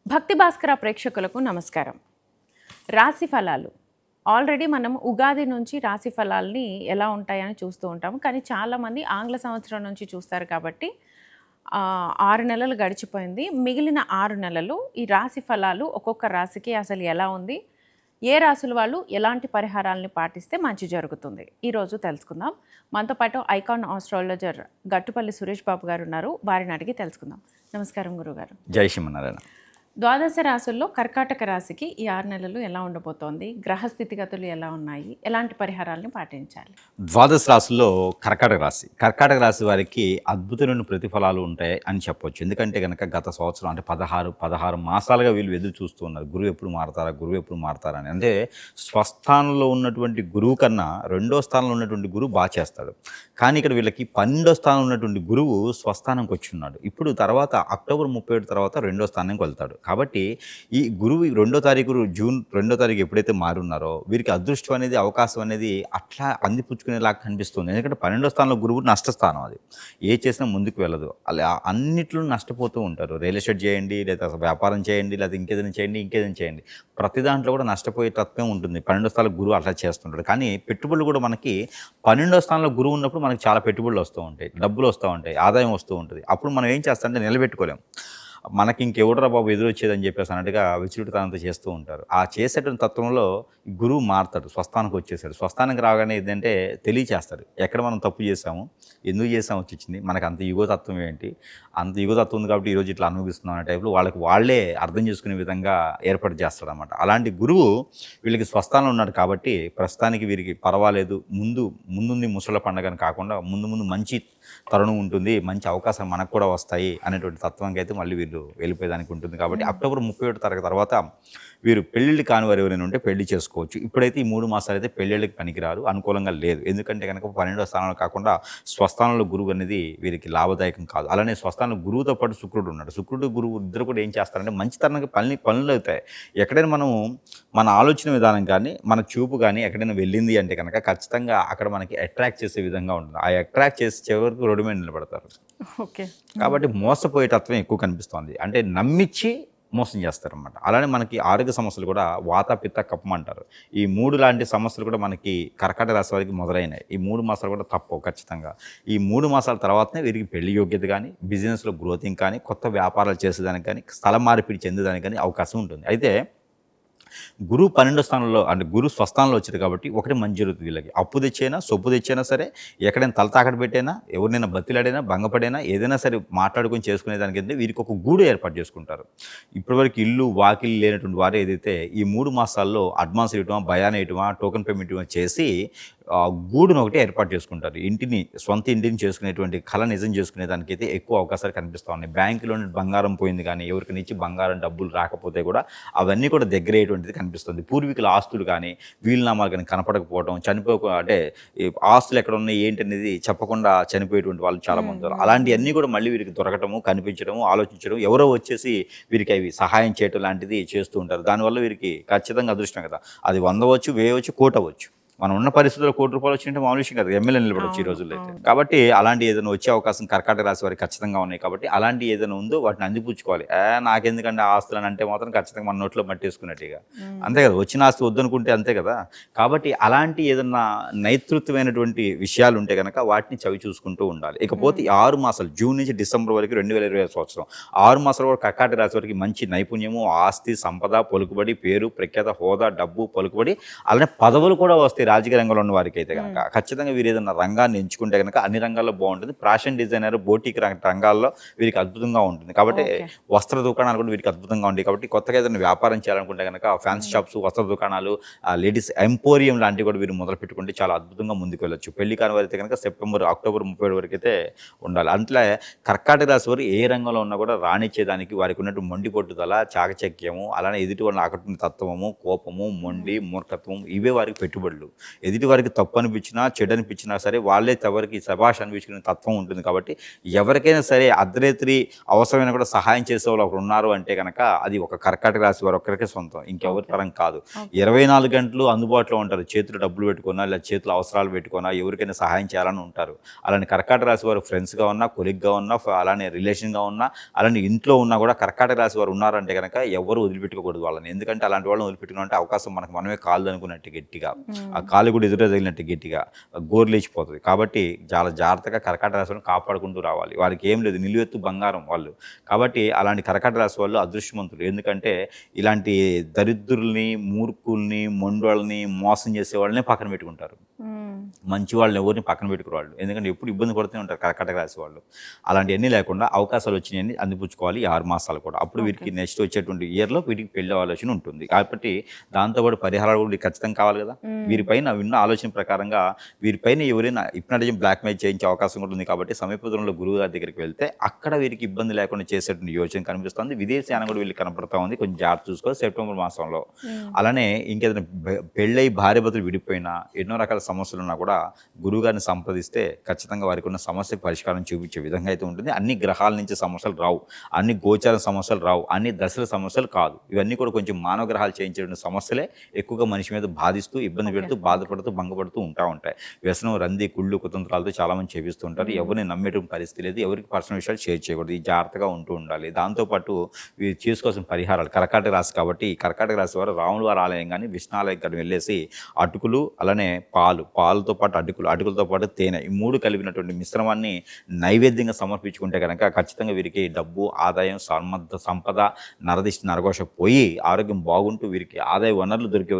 భక్తి భాస్కర ప్రేక్షకులకు నమస్కారం. రాశి ఫలాలు ఆల్రెడీ మనం ఉగాది నుంచి రాశి ఫలాల్ని ఎలా ఉంటాయని చూస్తూ ఉంటాము. కానీ చాలామంది ఆంగ్ల సంవత్సరం నుంచి చూస్తారు కాబట్టి 6 నెలలు గడిచిపోయింది. మిగిలిన 6 నెలలు ఈ రాశి ఫలాలు ఒక్కొక్క రాశికి అసలు ఎలా ఉంది, ఏ రాశుల వాళ్ళు ఎలాంటి పరిహారాలని పాటిస్తే మంచి జరుగుతుంది, ఈరోజు తెలుసుకుందాం. మనతో పాటు ఐకాన్ ఆస్ట్రాలజర్ గట్టుపల్లి సురేష్ బాబు గారు ఉన్నారు. వారిని అడిగి తెలుసుకుందాం. నమస్కారం గురుగారు. జై శ్రీమన్నారాయణ. ద్వాదశ రాశుల్లో కర్కాటక రాశికి ఈ 6 నెలలు ఎలా ఉండబోతోంది, గ్రహ స్థితిగతులు ఎలా ఉన్నాయి, ఎలాంటి పరిహారాలను పాటించాలి? ద్వాదశ రాశుల్లో కర్కాటక రాశి వారికి అద్భుతమైన ప్రతిఫలాలు ఉంటాయి అని చెప్పొచ్చు. ఎందుకంటే కనుక గత సంవత్సరం అంటే 16 మాసాలుగా వీళ్ళు ఎదురు చూస్తూ ఉన్నారు. గురువు ఎప్పుడు మారతారా అని. అంటే స్వస్థానంలో ఉన్నటువంటి గురువు కన్నా 2వ స్థానంలో ఉన్నటువంటి గురువు బాగా చేస్తాడు. కానీ ఇక్కడ వీళ్ళకి 12వ స్థానంలో ఉన్నటువంటి గురువు స్వస్థానంకి వచ్చి ఉన్నాడు. ఇప్పుడు తర్వాత అక్టోబర్ 31 తర్వాత 2వ స్థానానికి వెళ్తాడు. కాబట్టి ఈ గురువు 2వ తారీఖు జూన్ 2వ తారీఖు ఎప్పుడైతే మారున్నారో వీరికి అదృష్టం అనేది, అవకాశం అనేది అట్లా అందిపుచ్చుకునేలాగా కనిపిస్తుంది. ఎందుకంటే 12వ స్థానంలో గురువు నష్టస్థానం, అది ఏ చేసినా ముందుకు వెళ్ళదు. అలా అన్నిట్లో నష్టపోతూ ఉంటారు. రియల్ ఎస్టేట్ చేయండి, లేదా వ్యాపారం చేయండి, లేదా ఇంకేదైనా చేయండి, ప్రతి దాంట్లో కూడా నష్టపోయే తత్వం ఉంటుంది. 12వ స్థానంలో గురువు అట్లా చేస్తుంటాడు. కానీ పెట్టుబడులు కూడా మనకి 12వ స్థానంలో గురువు ఉన్నప్పుడు మనకి చాలా పెట్టుబడులు వస్తూ ఉంటాయి, డబ్బులు వస్తూ ఉంటాయి, ఆదాయం వస్తూ ఉంటుంది. అప్పుడు మనం ఏం చేస్తామంటే నిలబెట్టుకోలేం. మనకి ఇంకెవడరా బాబు ఎదురొచ్చేదని చెప్పేసి అన్నట్టుగా విచ్చుడితనంతో చేస్తూ ఉంటారు. ఆ చేసేటువంటి తత్వంలో గురువు మారుతాడు, స్వస్థానానికి వచ్చేసాడు. స్వస్థానానికి రాగానే ఏంటంటే తెలియచేస్తాడు ఎక్కడ మనం తప్పు చేసాము, ఎందుకు చేసాము వచ్చింది, మనకు అంత యుగతత్వం ఏంటి, అంత యుగతత్వం ఉంది కాబట్టి ఈరోజు ఇట్లా అనుభవిస్తున్నాం అనే టైప్లో వాళ్ళే అర్థం చేసుకునే విధంగా ఏర్పాటు చేస్తాడు అనమాట. అలాంటి గురువు వీళ్ళకి స్వస్థానంలో ఉన్నాడు కాబట్టి ప్రస్తుతానికి వీరికి పర్వాలేదు, ముందుంది ముసళ్ళ పండగని కాకుండా ముందు మంచి తరుణం ఉంటుంది, మంచి అవకాశాలు మనకు కూడా వస్తాయి అనేటువంటి తత్వానికి అయితే మళ్ళీ వీళ్ళు వెళ్ళిపోయేదానికి ఉంటుంది. కాబట్టి అక్టోబర్ 31 తారీఖు తర్వాత వీరు పెళ్ళిళ్ళు కాని వారు ఎవరైనా ఉంటే పెళ్లి చేసుకోవచ్చు. ఇప్పుడైతే ఈ 3 మాసాలు అయితే పెళ్ళిళ్ళకి పనికిరారు, అనుకూలంగా లేదు. ఎందుకంటే కనుక 12వ స్థానంలో కాకుండా స్వస్థానంలో గురువు అనేది వీరికి లాభదాయకం కాదు. అలానే స్వస్థానంలో గురువుతో పాటు శుక్రుడు ఉన్నాడు. శుక్రుడు గురువు ఇద్దరు కూడా ఏం చేస్తారంటే మంచితనానికి పనులు అవుతాయి. ఎక్కడైనా మనం మన ఆలోచన విధానం కానీ, మన చూపు కానీ ఎక్కడైనా వెళ్ళింది అంటే కనుక ఖచ్చితంగా అక్కడ మనకి అట్రాక్ట్ చేసే విధంగా ఉంటుంది. ఆ అట్రాక్ట్ చేసే చివరికి రోడ్డు మీద నిలబడతారు. ఓకే. కాబట్టి మోసపోయేటత్వం ఎక్కువ కనిపిస్తుంది. అంటే నమ్మిచ్చి మోసం చేస్తారన్నమాట. అలానే మనకి ఆరోగ్య సమస్యలు కూడా వాత, పిత్త, కఫం అంటారు. ఈ 3 లాంటి సమస్యలు కూడా మనకి కర్కాటక రాశి వారికి మొదలైనాయి. ఈ 3 మాసాలు కూడా తప్పవు ఖచ్చితంగా. ఈ 3 మాసాల తర్వాతనే వీరికి పెళ్లి యోగ్యత కానీ, బిజినెస్లో గ్రోతింగ్ కానీ, కొత్త వ్యాపారాలు చేసేదానికి కానీ, స్థల మార్పిడి చెందేదానికి కానీ అవకాశం ఉంటుంది. అయితే గురువు 12వ స్థానంలో అంటే గురువు స్వస్థానంలో వచ్చారు కాబట్టి ఒకటి మంచి జరుగుతుంది వీళ్ళకి. అప్పు తెచ్చైనా, సొప్పు తెచ్చైనా సరే, ఎక్కడైనా తలతాకట పెట్టైనా, ఎవరినైనా బతిలాడైనా, భంగపడైనా, ఏదైనా సరే మాట్లాడుకొని చేసుకునేదానికి అంటే వీరికి ఒక గూడు ఏర్పాటు చేసుకుంటారు. ఇప్పటివరకు ఇల్లు వాకిలు లేనటువంటి వారు ఏదైతే ఈ 3 మాసాల్లో అడ్వాన్స్ ఇవ్వటమా, భయాన్ని ఇవ్వటమా, టోకెన్ పేమెంట్ ఇవ్వటమా చేసి గూడును ఒకటి ఏర్పాటు చేసుకుంటారు. సొంత ఇంటిని చేసుకునేటువంటి కళ నిజం చేసుకునే దానికైతే ఎక్కువ అవకాశాలు కనిపిస్తూ ఉన్నాయి. బ్యాంకులోని బంగారం పోయింది కానీ, ఎవరికైనా ఇచ్చి బంగారం డబ్బులు రాకపోతే కూడా అవన్నీ కూడా దగ్గరయ్యేటువంటిది కనిపిస్తుంది. పూర్వీకుల ఆస్తులు కానీ, వీలునామాలు కానీ కనపడకపోవడం, అంటే ఆస్తులు ఎక్కడ ఉన్నాయి ఏంటి అనేది చెప్పకుండా చనిపోయేటువంటి వాళ్ళు చాలామంది ఉన్నారు. అలాంటివన్నీ కూడా మళ్ళీ వీరికి దొరకటము, కనిపించడము, ఆలోచించడం, ఎవరో వచ్చేసి వీరికి అవి సహాయం చేయటం లాంటిది చేస్తూ ఉంటారు. దానివల్ల వీరికి ఖచ్చితంగా అదృష్టం కదా. అది 100 అవ్వచ్చు, 1000 అవ్వచ్చు, 1,00,00,000 అవ్వచ్చు. మనం ఉన్న పరిస్థితుల్లో ₹1,00,00,000 వచ్చింటే మామూలు విషయం కదా, ఎమ్మెల్యే నిలబడవచ్చు ఈ రోజుల్లో అయితే. కాబట్టి అలాంటి ఏదైనా వచ్చే అవకాశం కర్కాటక రాశి వారికి ఖచ్చితంగా ఉన్నాయి. కాబట్టి అలాంటి ఏదైనా ఉందో వాటిని అందిపుచ్చుకోవాలి. నాకెందుకంటే ఆస్తులని అంటే మాత్రం ఖచ్చితంగా మన నోట్లో మట్టేసుకున్నట్టుగా అంతే కదా, వచ్చిన ఆస్తి వద్దనుకుంటే అంతే కదా. కాబట్టి అలాంటి ఏదన్నా నైతృత్వమైనటువంటి విషయాలు ఉంటే కనుక వాటిని చవి చూసుకుంటూ ఉండాలి. ఇకపోతే 6 మాసాలు జూన్ నుంచి డిసెంబర్ వరకు 2025 సంవత్సరం 6 మాసాలు కూడా కర్కాటక రాశి వారికి మంచి నైపుణ్యము, ఆస్తి, సంపద, పలుకుబడి, పేరు, ప్రఖ్యాత, హోదా, డబ్బు, పలుకుబడి, అలానే పదవులు కూడా వస్తాయి. రాజకీయ రంగంలో ఉన్న వారికి అయితే కనుక ఖచ్చితంగా వీరు ఏదైనా రంగాన్ని ఎంచుకుంటే కనుక అన్ని రంగాల్లో బాగుంటుంది. ఫ్యాషన్ డిజైనర్, బోటిక్ రంగాల్లో వీరికి అద్భుతంగా ఉంటుంది. కాబట్టి వస్త్ర దుకాణాలు కూడా వీరికి అద్భుతంగా ఉంటాయి. కాబట్టి కొత్తగా ఏదైనా వ్యాపారం చేయాలనుకుంటే కనుక ఫ్యాన్సీ షాప్స్, వస్త్ర దుకాణాలు, లేడీస్ ఎంపోరియం లాంటివి కూడా వీరు మొదలు పెట్టుకుంటే చాలా అద్భుతంగా ముందుకు వెళ్ళొచ్చు. పెళ్లి కాని వారైతే కనుక అక్టోబర్ 30 వరకు అయితే ఉండాలి. అంటే కర్కాటక రాశి వారు ఏ రంగంలో ఉన్నా కూడా రాణించేదానికి వారికి ఉన్నట్టు మొండి పట్టుదల, చాకచక్యము, అలానే ఎదుటి వాళ్ళని ఆకట్టుకునే తత్వము, కోపము, మొండి, మూర్ఖత్వం, ఇవే వారికి పెట్టుబడులు. ఎదుటి వారికి తప్పు అనిపించినా చెడు అనిపించినా సరే వాళ్ళే ఎవరికి శభాష్ అనిపించుకునే తత్వం ఉంటుంది. కాబట్టి ఎవరికైనా సరే అర్ధరాత్రి అవసరమైన కూడా సహాయం చేసే వాళ్ళు ఒకరు ఉన్నారు అంటే కనుక అది ఒక కర్కాటక రాశి వారు ఒక్కరికే సొంతం, ఇంకెవరి తరం కాదు. 24 గంటలు అందుబాటులో ఉంటారు. చేతులు డబ్బులు పెట్టుకున్నా లేదా చేతులు అవసరాలు పెట్టుకున్నా ఎవరికైనా సహాయం చేయాలని ఉంటారు. అలానే కర్కాటక రాశి వారు ఫ్రెండ్స్గా ఉన్నా, కొలిగ్గా ఉన్నా, అలానే రిలేషన్గా ఉన్నా, అలానే ఇంట్లో ఉన్నా కూడా కర్కాటక రాశి వారు ఉన్నారంటే కనుక ఎవరు వదిలిపెట్టుకోకూడదు వాళ్ళని. ఎందుకంటే అలాంటి వాళ్ళని వదిలిపెట్టుకున్నట్టే అవకాశం మనకు మనమే కాళ్ళు అనుకున్నట్టు గట్టిగా, ఆ కాలు కూడా ఎదురు తగిలినట్టు గట్టిగా గోరు లేచిపోతుంది. కాబట్టి చాలా జాగ్రత్తగా కర్కాటక రాశి వారిని కాపాడుకుంటూ రావాలి. వారికి ఏం లేదు, నిలువెత్తు బంగారం వాళ్ళు. కాబట్టి అలాంటి కర్కాటక రాశి వాళ్ళు అదృష్టవంతులు. ఎందుకంటే ఇలాంటి దరిద్రుల్ని, మూర్ఖుల్ని, మొండోళ్ళని, మోసం చేసే వాళ్ళని పక్కన పెట్టుకుంటారు. మంచి వాళ్ళని ఎవరిని పక్కన పెట్టుకోవాలి. ఎందుకంటే ఎప్పుడు ఇబ్బంది పడుతూనే ఉంటారు కర్కాటక రాశి వాళ్ళు. అలాంటివన్నీ లేకుండా అవకాశాలు వచ్చినాయని అందిపుచ్చుకోవాలి ఈ 6 మాసాలు కూడా. అప్పుడు వీరికి నెక్స్ట్ వచ్చేటువంటి ఇయర్లో వీటికి పెళ్లి ఆలోచన ఉంటుంది. కాబట్టి దాంతోపాటు పరిహారాలు కూడా ఖచ్చితంగా కావాలి కదా. వీరిపైన విన్న ఆలోచన ప్రకారంగా వీరిపైన ఎవరైనా హిప్నటిజం బ్లాక్మెయిల్ చేయించే అవకాశం కూడా ఉంది. కాబట్టి సమీపంలో గురువు గారి దగ్గరికి వెళ్తే అక్కడ వీరికి ఇబ్బంది లేకుండా చేసేటువంటి యోచన కనిపిస్తుంది. విదేశీయానం కూడా వీళ్ళకి కనపడతా ఉంది. కొంచెం జాగ్రత్త చూసుకోవాలి సెప్టెంబర్ మాసంలో. అలానే ఇంకేదైనా పెళ్ళై భార్య భర్తలు విడిపోయినా, ఎన్నో రకాల సమస్యలు ఉన్నా కూడా గురువుగారిని సంప్రదిస్తే ఖచ్చితంగా వారికి ఉన్న సమస్యకు పరిష్కారం చూపించే విధంగా అయితే ఉంటుంది. అన్ని గ్రహాల నుంచి సమస్యలు రావు, అన్ని గోచార సమస్యలు రావు, అన్ని దశల సమస్యలు కాదు. ఇవన్నీ కూడా కొంచెం మానవ గ్రహాలు చేయించే సమస్యలే ఎక్కువగా మనిషి మీద బాధిస్తూ, ఇబ్బంది పెడుతూ, బాధపడుతూ, భంగపడుతూ ఉంటాయి. వ్యసనం, రంది, కుళ్ళు, కుతంత్రాలతో చాలామంది చేపిస్తూ ఉంటారు. ఎవరిని నమ్మేటువంటి పరిస్థితి లేదు. ఎవరికి పర్సనల్ విషయాలు షేర్ చేయకూడదు. ఈ జాగ్రత్తగా ఉంటూ ఉండాలి. దాంతోపాటు వీరు చేసుకోవాల్సిన పరిహారాలు కర్కాటక రాశి కాబట్టి ఈ కర్కాటక రాశి వారు రాముల వారి ఆలయం కానీ విష్ణాలయం కానీ వెళ్ళేసి అటుకులు, అలానే పాలుతో పాటు అటుకులతో పాటు తేనె, ఈ 3 కలిపినటువంటి మిశ్రమాన్ని నైవేద్యంగా సమర్పించుకుంటే కనుక ఖచ్చితంగా వీరికి డబ్బు, ఆదాయం, సంపద, నరదిష్టి, నరఘోష పోయి ఆరోగ్యం బాగుంటూ వీరికి ఆదాయ వనరులు దొరికే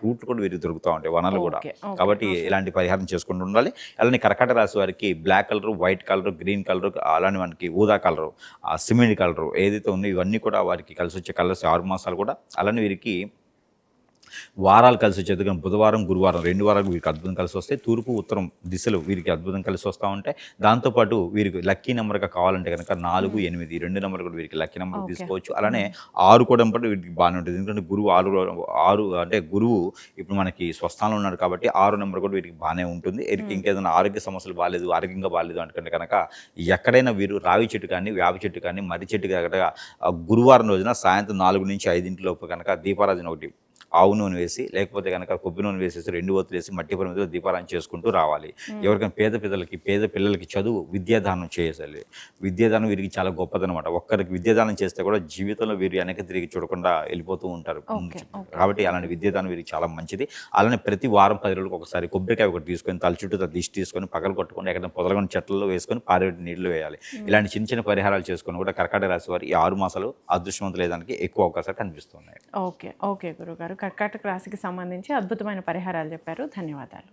రూట్లు కూడా వీరికి దొరుకుతూ ఉంటాయి, వనరులు కూడా. కాబట్టి ఇలాంటి పరిహారం చేసుకుంటూ ఉండాలి. అలానే కర్కాటక రాశి వారికి black colour, white colour, green colour, అలానే మనకి ఊదా కలరు, సిమెంట్ కలరు ఏదైతే ఉందో ఇవన్నీ కూడా వారికి కలిసి వచ్చే కలర్స్ 6 మాసాలు కూడా. అలానే వీరికి వారాలు కలిసి వచ్చేది కానీ బుధవారం, గురువారం 2 వారాలు వీరికి అద్భుతం కలిసి వస్తాయి. తూర్పు, ఉత్తరం దిశలు వీరికి అద్భుతం కలిసి వస్తూ ఉంటాయి. దాంతోపాటు వీరికి లక్కీ నెంబర్గా కావాలంటే కనుక 4, 8 ఈ 2 నెంబర్ కూడా వీరికి లక్కీ నెంబర్ తీసుకోవచ్చు. అలానే 6 కూడా వీరికి బాగానే ఉంటుంది. ఎందుకంటే గురువు 6 అంటే గురువు ఇప్పుడు మనకి స్వస్థానంలో ఉన్నాడు కాబట్టి 6 నెంబర్ కూడా వీరికి బాగానే ఉంటుంది. వీరికి ఇంకేదైనా ఆరోగ్య సమస్యలు బాగాలేదు, ఆరోగ్యంగా బాగాలేదు అంటే కనుక ఎక్కడైనా వీరు రావి చెట్టు కానీ, వేప చెట్టు కానీ, మర్రి చెట్టు కనుక గురువారం రోజున సాయంత్రం 4 నుంచి 5 లోపు కనుక దీపారాధన ఒకటి ఆవు నూనె వేసి, లేకపోతే కనుక కొబ్బరి నూనె వేసేసి 2 ఒత్తులు వేసి మట్టి పరిమితిలో దీపారాధన చేసుకుంటూ రావాలి. ఎవరికైనా పేద పిల్లలకి చదువు, విద్యాదానం చేయాలి. విద్యాదానం వీరికి చాలా గొప్పదనమాట. ఒక్కరికి విద్యాదానం చేస్తే కూడా జీవితంలో వీరు వెనక్కి తిరిగి చూడకుండా వెళ్ళిపోతూ ఉంటారు. కాబట్టి అలాంటి విద్యాదానం వీరికి చాలా మంచిది. అలానే ప్రతి వారం 10 రోజులకు ఒకసారి కొబ్బరికాయ ఒకటి తీసుకొని తల చుట్టూ దిష్టి తీసుకొని పగలు కొట్టుకొని ఎక్కడైనా పొదలగొని చెట్లలో వేసుకొని పారేటి నీళ్లు వేయాలి. ఇలాంటి చిన్న చిన్న పరిహారాలు చేసుకొని కూడా కర్కాటక రాశి వారు ఈ 6 మాసాలు అదృష్టవంతులు లేదానికి ఎక్కువ అవకాశాలు కనిపిస్తున్నాయి. ఓకే గురుగారు, కర్కాటక రాశికి సంబంధించి అద్భుతమైన పరిహారాలు చెప్పారు. ధన్యవాదాలు.